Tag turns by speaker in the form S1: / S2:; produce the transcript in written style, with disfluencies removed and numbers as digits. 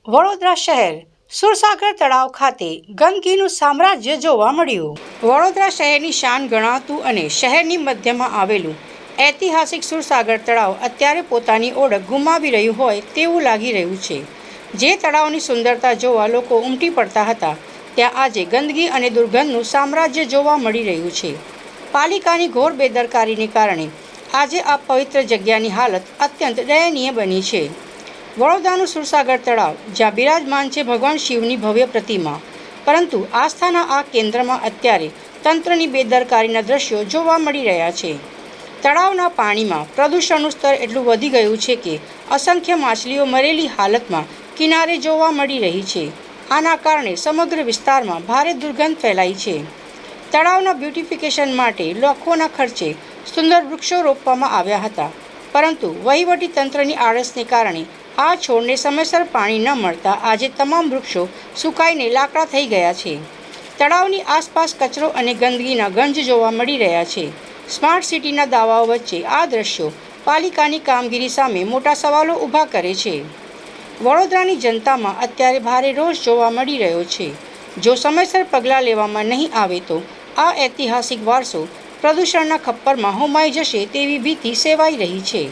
S1: વડોદરા શહેર સુરસાગર તળાવ ખાતે ગંદકીનું સામ્રાજ્ય જોવા મળ્યું। વડોદરા શહેરની શાન ગણાતું અને શહેરની મધ્યમાં આવેલું ઐતિહાસિક સુરસાગર તળાવ અત્યારે પોતાની ઓળખ ગુમાવી રહ્યું હોય તેવું લાગી રહ્યું છે। જે તળાવની સુંદરતા જોવા લોકો ઉમટી પડતા હતા, ત્યાં આજે ગંદકી અને દુર્ગંધનું સામ્રાજ્ય જોવા મળી રહ્યું છે। પાલિકાની ઘોર બેદરકારીને કારણે આજે આ પવિત્ર જગ્યાની હાલત અત્યંત દયનીય બની છે। વડોદરાનું સુરસાગર તળાવ, જ્યાં બિરાજમાન છે ભગવાન શિવની ભવ્ય પ્રતિમા, પરંતુ આસ્થાના આ કેન્દ્રમાં અત્યારે તંત્રની બેદરકારીના દ્રશ્યો જોવા મળી રહ્યા છે। તળાવના પાણીમાં પ્રદૂષણનું સ્તર એટલું વધી ગયું છે કે અસંખ્ય માછલીઓ મરેલી હાલતમાં કિનારે જોવા મળી રહી છે। આના કારણે સમગ્ર વિસ્તારમાં ભારે દુર્ગંધ ફેલાઈ છે। તળાવના બ્યુટિફિકેશન માટે લાખોના ખર્ચે સુંદર વૃક્ષો રોપવામાં આવ્યા હતા, પરંતુ વહીવટી તંત્રની આળસને કારણે આ છોડને સમયસર પાણી ન મળતા આજે તમામ વૃક્ષો સુકાઈને લાકડા થઈ ગયા છે। તળાવની આસપાસ કચરો અને ગંદકીના ગંજ જોવા મળી રહ્યા છે। સ્માર્ટ સિટીના દાવાઓ વચ્ચે આ દ્રશ્યો પાલિકાની કામગીરી સામે મોટા સવાલો ઊભા કરે છે। વડોદરાની જનતામાં અત્યારે ભારે રોષ જોવા મળી રહ્યો છે। જો સમયસર પગલાં લેવામાં નહીં આવે તો આ ઐતિહાસિક વારસો પ્રદૂષણના ખપ્પરમાં હોમાઈ જશે તેવી ભીતિ સેવાઈ રહી છે।